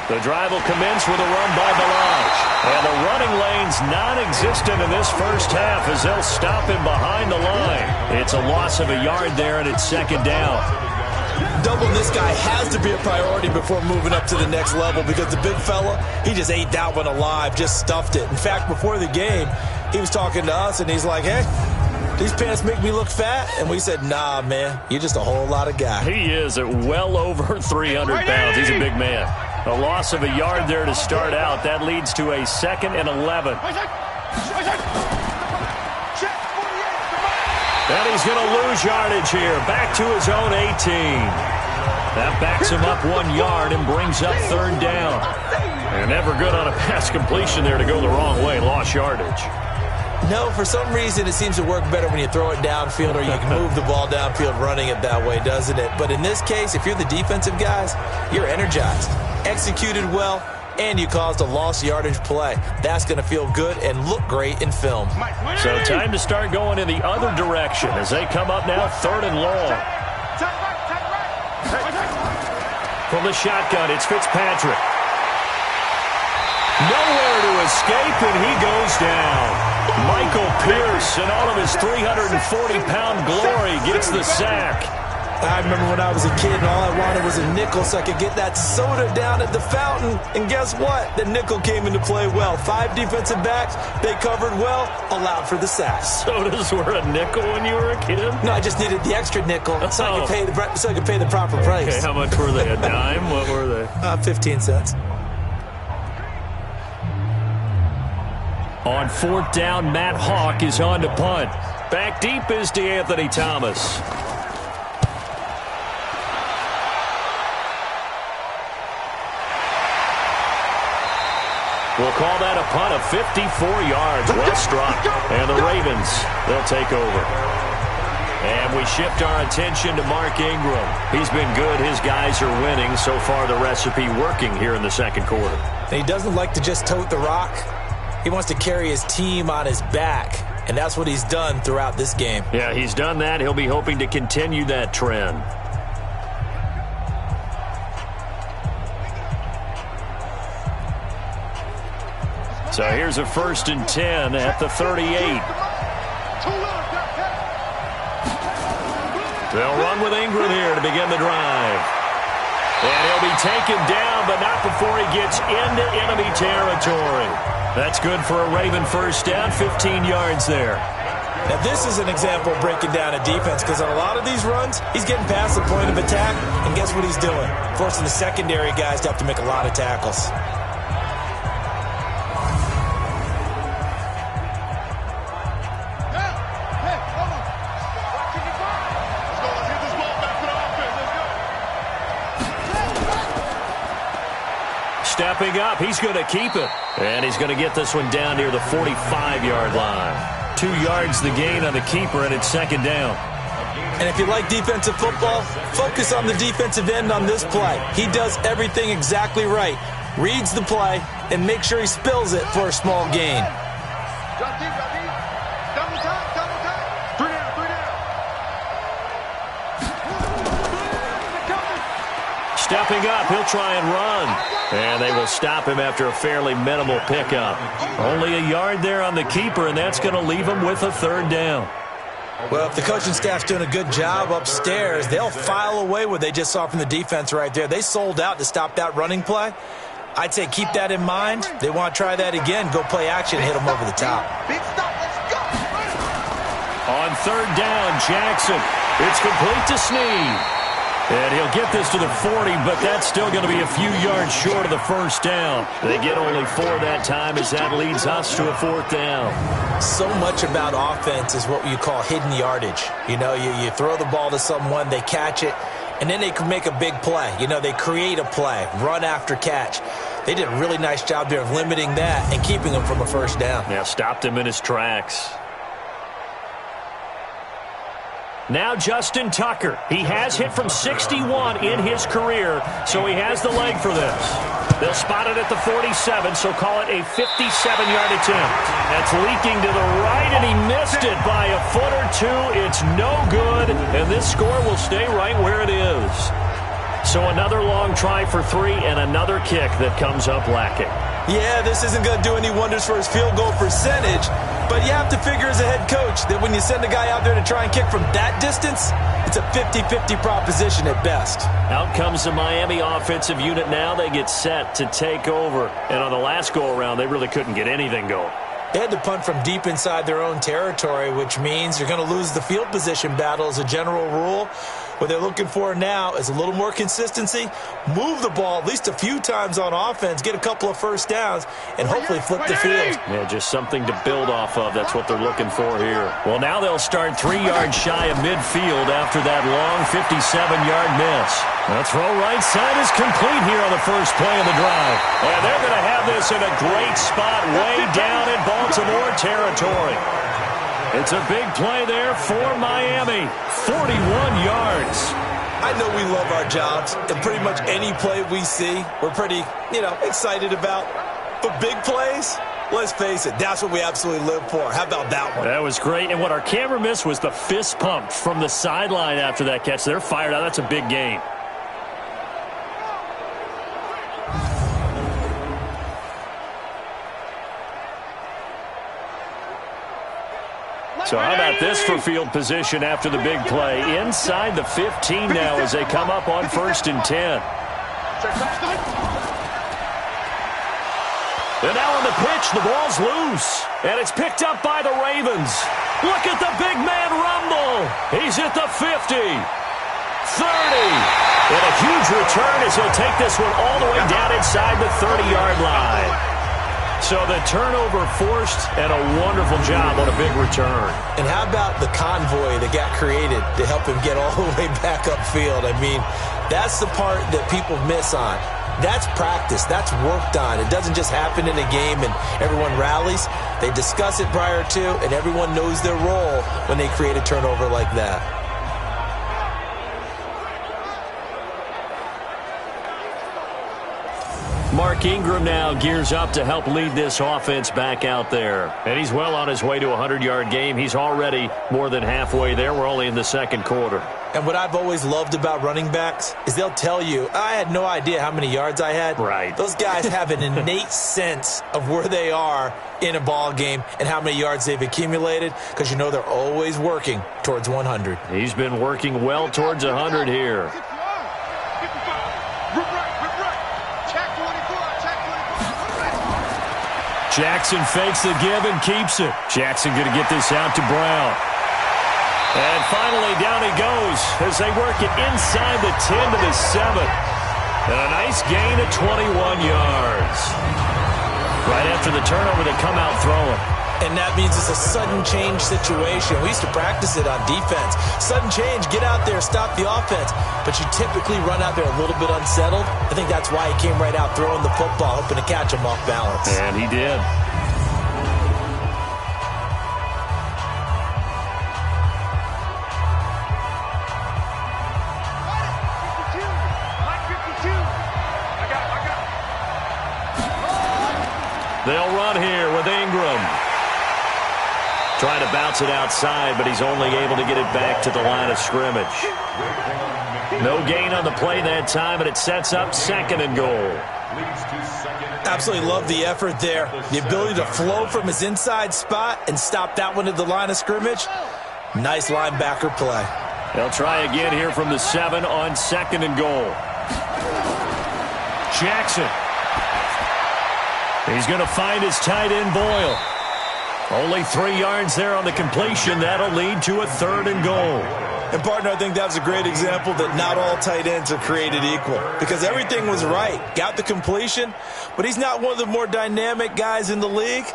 The drive will commence with a run by Balaj. And the running lane's non-existent in this first half as they'll stop him behind the line. It's a loss of a yard there, and it's second down.
Doubling this guy has to be a priority before moving up to the next level because the big fella, he just ate that one alive, just stuffed it. In fact, before the game, he was talking to us, and he's like, hey, these pants make me look fat? And we said, nah, man, you're just a whole lot of guy.
He is at well over 300 pounds. He's a big man. A loss of a yard there to start out. That leads to a 2nd and 11. And he's going to lose yardage here. Back to his own 18. That backs him up 1 yard and brings up third down. And never good on a pass completion there to go the wrong way. Lost yardage.
No, for some reason it seems to work better when you throw it downfield or you can move the ball downfield running it that way, doesn't it? But in this case, if you're the defensive guys, you're energized, executed well, and you caused a lost yardage play. That's going to feel good and look great in film.
So time to start going in the other direction as they come up now 3rd and long. From the shotgun, it's Fitzpatrick. Nowhere to escape, and he goes down. Michael Pierce, in all of his 340-pound glory, gets the sack.
I remember when I was a kid and all I wanted was a nickel so I could get that soda down at the fountain. And guess what? The nickel came into play well. 5 defensive backs, they covered well, allowed for the sack.
Sodas were a nickel when you were a kid?
No, I just needed the extra nickel so I could pay the proper price.
Okay, how much were they? A dime? What were they?
15 cents.
On 4th down, Matt Hawk is on to punt. Back deep is DeAnthony Thomas. We'll call that a punt of 54 yards. Well struck. And the Ravens, they'll take over. And we shift our attention to Mark Ingram. He's been good. His guys are winning. So far, the recipe working here in the second quarter.
And he doesn't like to just tote the rock. He wants to carry his team on his back, and that's what he's done throughout this game.
Yeah, he's done that. He'll be hoping to continue that trend. So here's a 1st and 10 at the 38. They'll run with Ingram here to begin the drive. And he'll be taken down, but not before he gets into enemy territory. That's good for a Raven first down, 15 yards there.
Now, this is an example of breaking down a defense because on a lot of these runs, he's getting past the point of attack, and guess what he's doing? Forcing the secondary guys to have to make a lot of tackles.
Stepping up, he's going to keep it. And he's going to get this one down near the 45-yard line. 2 yards the gain on the keeper, and it's second down.
And if you like defensive football, focus on the defensive end on this play. He does everything exactly right. Reads the play and makes sure he spills it for a small gain.
Drop deep, drop deep. Double time, double time. 3 down, 3 down.
Stepping up, he'll try and run. And they will stop him after a fairly minimal pickup. Only a yard there on the keeper, and that's going to leave him with a third down.
Well, if the coaching staff's doing a good job upstairs, they'll file away what they just saw from the defense right there. They sold out to stop that running play. I'd say keep that in mind. They want to try that again. Go play action, hit them over the top.
Big stop, let's go.
On third down, Jackson. It's complete to Snead. And he'll get this to the 40, but that's still going to be a few yards short of the first down. They get only 4 that time as that leads us to a 4th down.
So much about offense is what you call hidden yardage. You know, you throw the ball to someone, they catch it, and then they can make a big play. You know, they create a play, run after catch. They did a really nice job there of limiting that and keeping him from a first down.
Yeah, stopped him in his tracks. Now Justin Tucker. He has hit from 61 in his career, so he has the leg for this. They'll spot it at the 47, so call it a 57-yard attempt. That's leaking to the right, and he missed it by a foot or two. It's no good, and this score will stay right where it is. So another long try for 3 and another kick that comes up lacking.
Yeah, this isn't going to do any wonders for his field goal percentage, but you have to figure as a head coach that when you send a guy out there to try and kick from that distance, it's a 50-50 proposition at best.
Out comes the Miami offensive unit now. They get set to take over. And on the last go-around, they really couldn't get anything going.
They had to punt from deep inside their own territory, which means you're going to lose the field position battle as a general rule. What they're looking for now is a little more consistency, move the ball at least a few times on offense, get a couple of first downs, and hopefully flip the field.
Yeah, just something to build off of. That's what they're looking for here. Well, now they'll start 3 yards shy of midfield after that long 57-yard miss. The throw right side is complete here on the first play of the drive. And they're going to have this in a great spot way down in Baltimore territory. It's a big play there for Miami. 41 yards.
I know we love our jobs, and pretty much any play we see, we're pretty, excited about. But big plays, let's face it, that's what we absolutely live for. How about that one?
That was great. And what our camera missed was the fist pump from the sideline after that catch. They're fired out. That's a big gain. So how about this for field position after the big play? Inside the 15 now as they come up on 1st and 10. And now on the pitch, the ball's loose. And it's picked up by the Ravens. Look at the big man rumble. He's at the 50. 30. And a huge return as he'll take this one all the way down inside the 30-yard line. So the turnover forced and a wonderful job on a big return.
And how about the convoy that got created to help him get all the way back upfield? I mean, that's the part that people miss on. That's practice. That's worked on. It doesn't just happen in a game and everyone rallies. They discuss it prior to, and everyone knows their role when they create a turnover like that.
Mark Ingram now gears up to help lead this offense back out there. And he's well on his way to a 100-yard game. He's already more than halfway there. We're only in the second quarter.
And what I've always loved about running backs is they'll tell you, I had no idea how many yards I had.
Right.
Those guys have an innate sense of where they are in a ball game and how many yards they've accumulated because you know they're always working towards 100.
He's been working well towards 100 here. Jackson fakes the give and keeps it. Jackson going to get this out to Brown. And finally, down he goes as they work it inside the 10 to the 7. And a nice gain of 21 yards. Right after the turnover, they come out throwing.
And that means it's a sudden change situation. We used to practice it on defense. Sudden change, get out there, stop the offense. But you typically run out there a little bit unsettled. I think that's why he came right out throwing the football, hoping to catch him off balance.
And he did. Trying to bounce it outside, but he's only able to get it back to the line of scrimmage. No gain on the play that time, and it sets up 2nd and goal.
Absolutely love the effort there. The ability to flow from his inside spot and stop that one at the line of scrimmage. Nice linebacker play.
They'll try again here from the 7 on 2nd and goal. Jackson. He's going to find his tight end, Boyle. Only 3 yards there on the completion. That'll lead to a 3rd and goal.
And, partner, I think that was a great example that not all tight ends are created equal, because everything was right. Got the completion, but he's not one of the more dynamic guys in the league.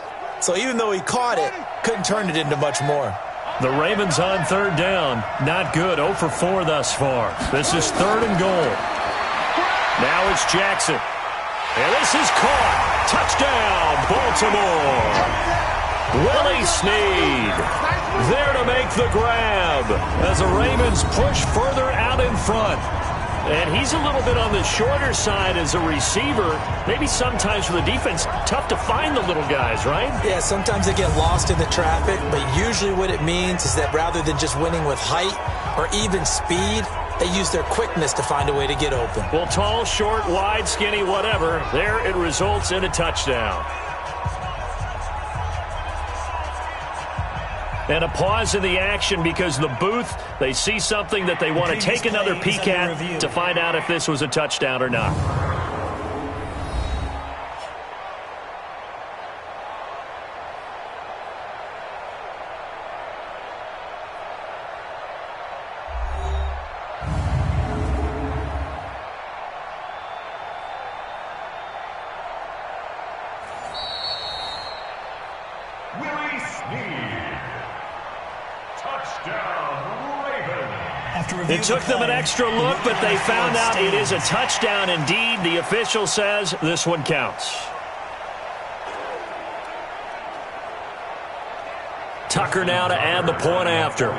So even though he caught it, couldn't turn it into much more.
The Ravens on 3rd down. Not good. 0 for 4 thus far. This is 3rd and goal. Now it's Jackson. And this is caught. Touchdown, Baltimore. Willie Snead there to make the grab as the Ravens push further out in front. And he's a little bit on the shorter side as a receiver. Maybe sometimes for the defense, tough to find the little guys, right?
Yeah, sometimes they get lost in the traffic, but usually what it means is that rather than just winning with height or even speed, they use their quickness to find a way to get open.
Well, tall, short, wide, skinny, whatever, there it results in a touchdown. And a pause in the action because the booth, they see something that they want to take another peek at to find out if this was a touchdown or not. It took them an extra look, but they found out it is a touchdown indeed. The official says this one counts. Tucker now to add the point after.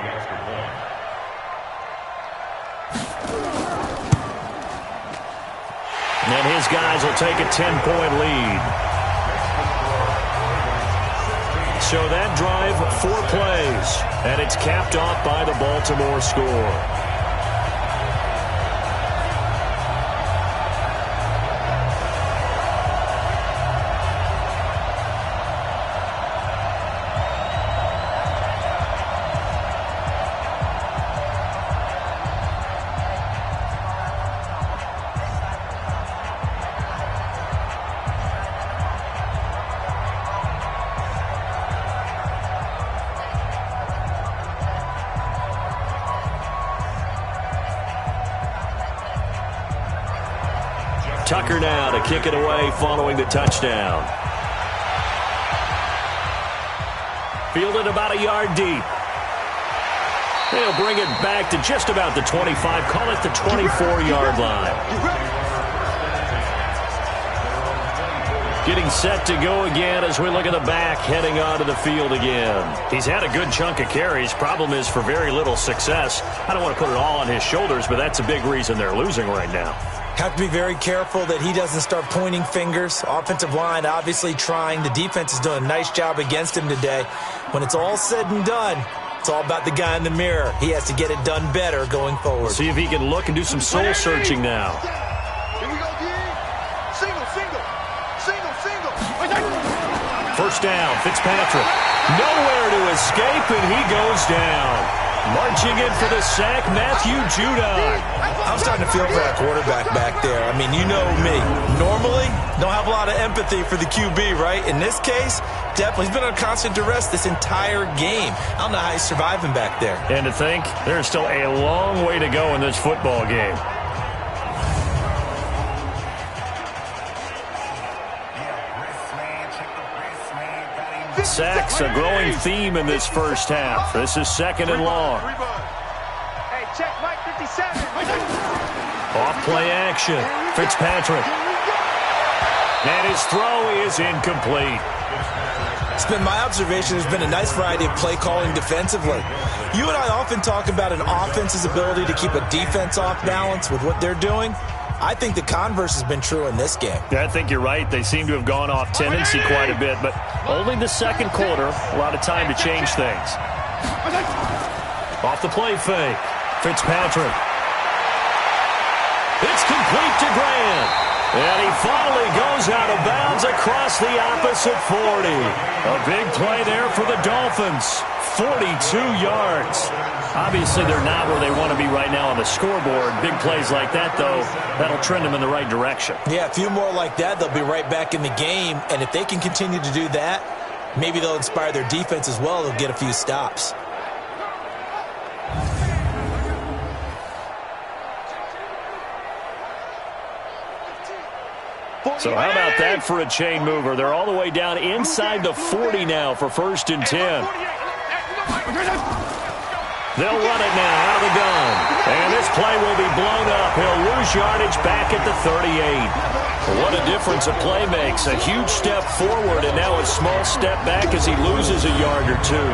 And his guys will take a 10-point lead. So that drive, 4 plays, and it's capped off by the Baltimore score. Tucker now to kick it away following the touchdown. Fielded about a yard deep. They'll bring it back to just about the 25, call it the 24-yard line. Getting set to go again as we look at the back, heading onto the field again. He's had a good chunk of carries. Problem is for very little success. I don't want to put it all on his shoulders, but that's a big reason they're losing right now.
Have to be very careful that he doesn't start pointing fingers. Offensive line obviously trying. The defense is doing a nice job against him today. When it's all said and done, it's all about the guy in the mirror. He has to get it done better going forward.
See if he can look and do some soul searching now.
Here we go, D. Single.
First down, Fitzpatrick. Nowhere to escape, and he goes down. Marching in for the sack, Matthew Judon.
I'm starting to feel for that quarterback back there. I mean, you know me. Normally, don't have a lot of empathy for the QB, right? In this case, definitely. He's been on constant duress this entire game. I don't know how he's surviving back there.
And to think, there's still a long way to go in this football game. Sacks, a growing theme in this first half. This is second and long.
Hey, check Mike 57.
Off play action. Fitzpatrick. And his throw is incomplete.
It's been my observation there's been a nice variety of play calling defensively. You and I often talk about an offense's ability to keep a defense off balance with what they're doing. I think the converse has been true in this game.
Yeah, I think you're right. They seem to have gone off tendency quite a bit, but only the second quarter, a lot of time to change things. Off the play fake, Fitzpatrick. It's complete to Grant. And he finally goes out of bounds across the opposite 40. A big play there for the Dolphins. 42 yards. Obviously, they're not where they want to be right now on the scoreboard. Big plays like that, though, that'll trend them in the right direction.
Yeah, a few more like that, they'll be right back in the game. And if they can continue to do that, maybe they'll inspire their defense as well. They'll get a few stops.
So how about that for a chain mover? They're all the way down inside the 40 now for 1st and 10. They'll run it now out of the gun. And this play will be blown up. He'll lose yardage back at the 38. What a difference a play makes. A huge step forward and now a small step back as he loses a yard or two.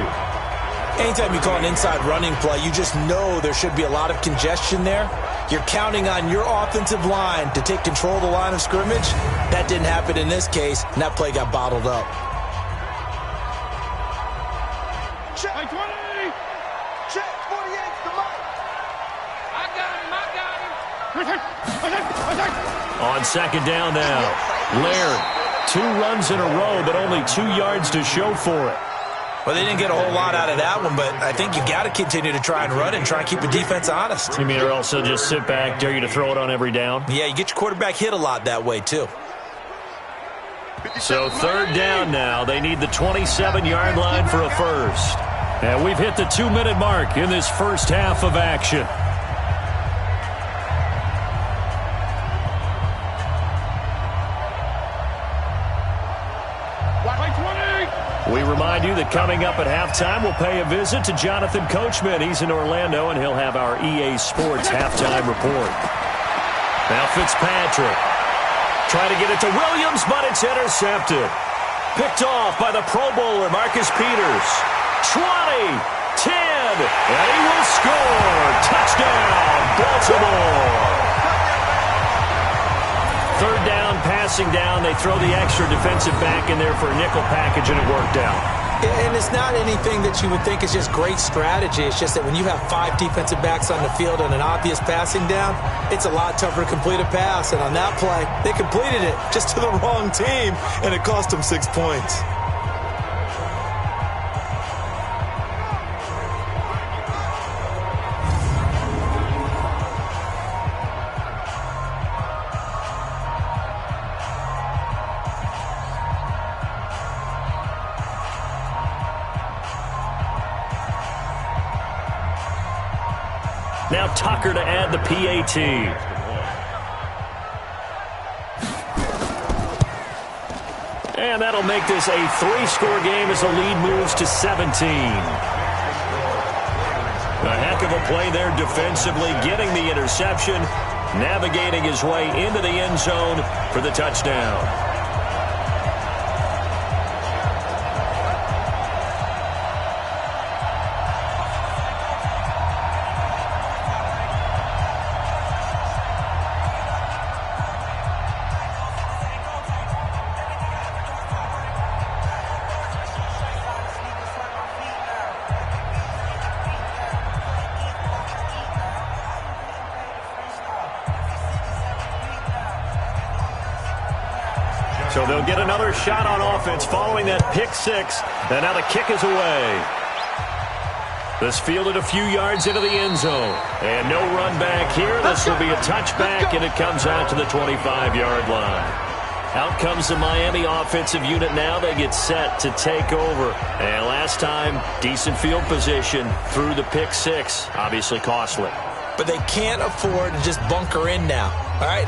Anytime you call an inside running play, you just know there should be a lot of congestion there. You're counting on your offensive line to take control of the line of scrimmage. That didn't happen in this case, and that play got bottled up.
Check 20. Check 48's the mark. I got him.
On 2nd down now, Laird, 2 runs in a row, but only 2 yards to show for it.
Well, they didn't get a whole lot out of that one, but I think you got to continue to try and run and try and keep the defense honest.
You mean or else they'll just sit back, dare you to throw it on every down?
Yeah, you get your quarterback hit a lot that way, too.
So 3rd down now. They need the 27-yard line for a first. And we've hit the 2-minute mark in this first half of action. We remind you that coming up at halftime, we'll pay a visit to Jonathan Coachman. He's in Orlando, and he'll have our EA Sports halftime report. Now Fitzpatrick. Trying to get it to Williams, but it's intercepted. Picked off by the Pro Bowler, Marcus Peters. 20, 10, and he will score. Touchdown, Baltimore. 3rd down, passing down. They throw the extra defensive back in there for a nickel package, and it worked out.
And it's not anything that you would think is just great strategy. It's just that when you have 5 defensive backs on the field and an obvious passing down, it's a lot tougher to complete a pass. And on that play, they completed it just to the wrong team, and it cost them 6 points.
Now Tucker to add the PAT. And that'll make this a 3-score game as the lead moves to 17. A heck of a play there defensively, getting the interception, navigating his way into the end zone for the touchdown. So they'll get another shot on offense following that pick 6. And now the kick is away. This fielded a few yards into the end zone. And no run back here. This will be a touchback, and it comes out to the 25-yard line. Out comes the Miami offensive unit now. They get set to take over. And last time, decent field position through the pick 6. Obviously costly.
But they can't afford to just bunker in now. All right,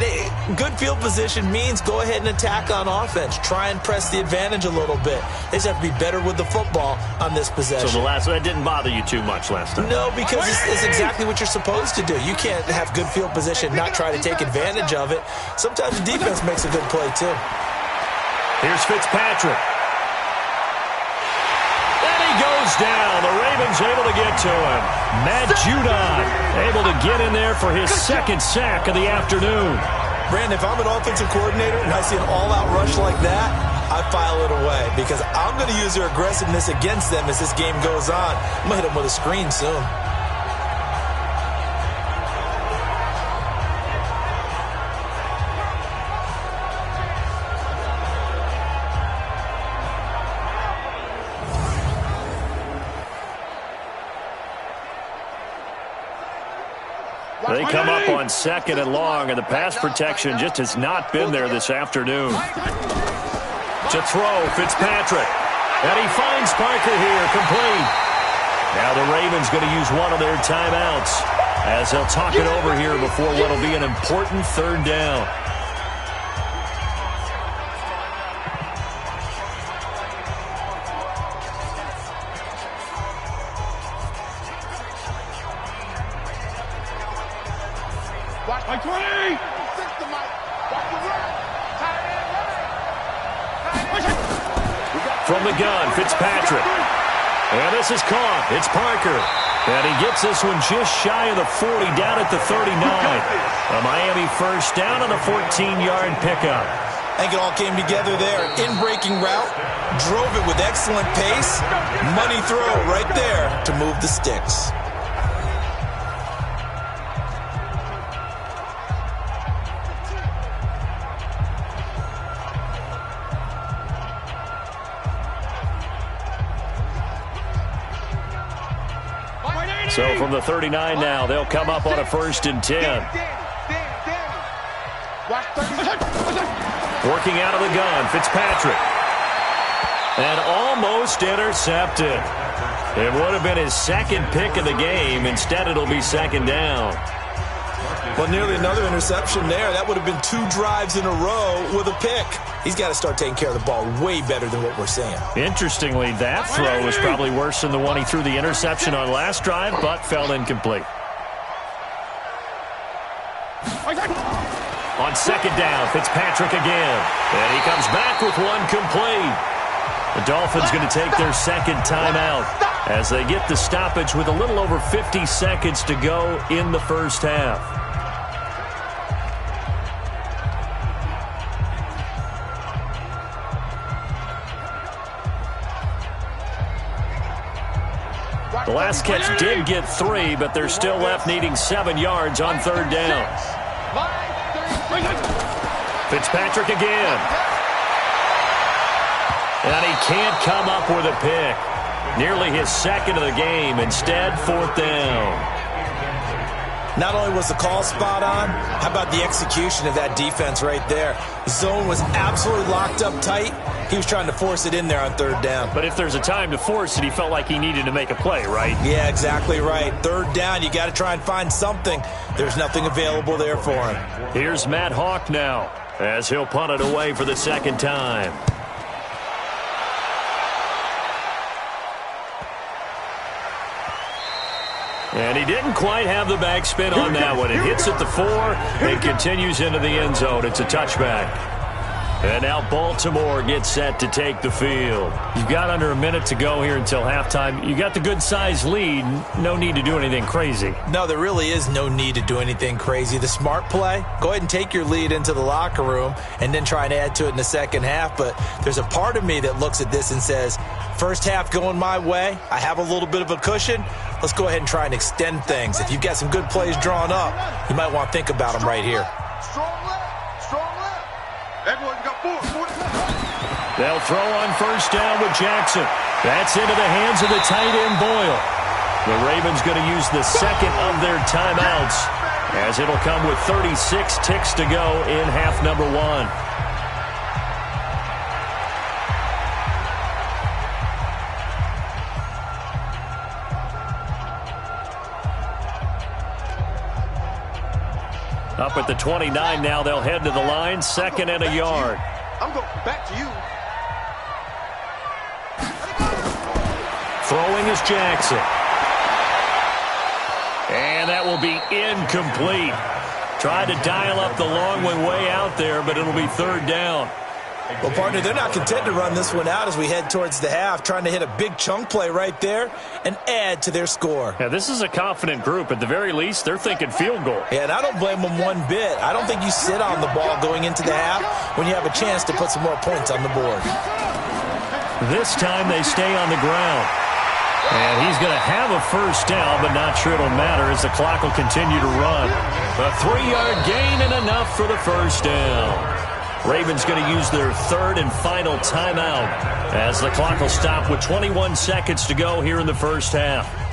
good field position means go ahead and attack on offense. Try and press the advantage a little bit. They just have to be better with the football on this possession.
So that didn't bother you too much last time?
No, because it's exactly what you're supposed to do. You can't have good field position and not try to take advantage of it. Sometimes the defense makes a good play, too.
Here's Fitzpatrick. Goes down. The Ravens able to get to him. Matt Judon able to get in there for his 2nd sack of the afternoon.
Brandon, if I'm an offensive coordinator and I see an all-out rush like that, I file it away because I'm going to use their aggressiveness against them as this game goes on. I'm going to hit them with a screen soon.
They come up on 2nd and long, and the pass protection just has not been there this afternoon. To throw, Fitzpatrick. And he finds Parker here, complete. Now the Ravens going to use one of their timeouts as they'll talk it over here before what will be an important 3rd down.
Like 20!
From the gun, Fitzpatrick. And this is caught. It's Parker. And he gets this one just shy of the 40, down at the 39. A Miami first down on a 14-yard pickup.
I think it all came together there. In-breaking route, drove it with excellent pace. Money throw right there to move the sticks.
So from the 39 now, they'll come up on a 1st and 10. Working out of the gun, Fitzpatrick. And almost intercepted. It would have been his 2nd pick of the game. Instead, it'll be 2nd down.
Well, nearly another interception there. That would have been 2 drives in a row with a pick. He's got to start taking care of the ball way better than what we're seeing. Interestingly, that throw was probably worse than the one he threw the interception on last drive, but fell incomplete. On 2nd down, Fitzpatrick again. And he comes back with one complete. The Dolphins going to take their 2nd timeout as they get the stoppage with a little over 50 seconds to go in the first half. The last catch did get 3, but they're still left needing 7 yards on 3rd down. Fitzpatrick again. And he can't come up with a pick. Nearly his 2nd of the game. Instead, 4th down. Not only was the call spot on, how about the execution of that defense right there? Zone was absolutely locked up tight. He was trying to force it in there on 3rd down. But if there's a time to force it, he felt like he needed to make a play, right? Yeah, exactly right. 3rd down, you got to try and find something. There's nothing available there for him. Here's Matt Hawk now as he'll punt it away for the 2nd time. And he didn't quite have the backspin on that one. It hits at the 4 and continues into the end zone. It's a touchback. And now Baltimore gets set to take the field. You've got under a minute to go here until halftime. You got the good-sized lead. No need to do anything crazy. No, there really is no need to do anything crazy. The smart play, go ahead and take your lead into the locker room and then try and add to it in the 2nd half. But there's a part of me that looks at this and says, first half going my way. I have a little bit of a cushion. Let's go ahead and try and extend things. If you've got some good plays drawn up, you might want to think about them right here.
Strong left. Strong left. Everyone's got 4.
They'll throw on 1st down with Jackson. That's into the hands of the tight end Boyle. The Ravens going to use the 2nd of their timeouts as it'll come with 36 ticks to go in half number 1. Up at the 29 now, they'll head to the line, 2nd and a yard.
I'm going back to you.
Throwing is Jackson. And that will be incomplete. Tried to dial up the long way out there, but it'll be 3rd down.
Well, partner, they're not content to run this one out as we head towards the half, trying to hit a big chunk play right there and add to their score.
Yeah, this is a confident group. At the very least, they're thinking field goal.
Yeah, and I don't blame them one bit. I don't think you sit on the ball going into the half when you have a chance to put some more points on the board.
This time they stay on the ground. And he's going to have a first down, but not sure it'll matter as the clock will continue to run. A 3-yard gain and enough for the first down. Ravens going to use their third and final timeout as the clock will stop with 21 seconds to go here in the first half.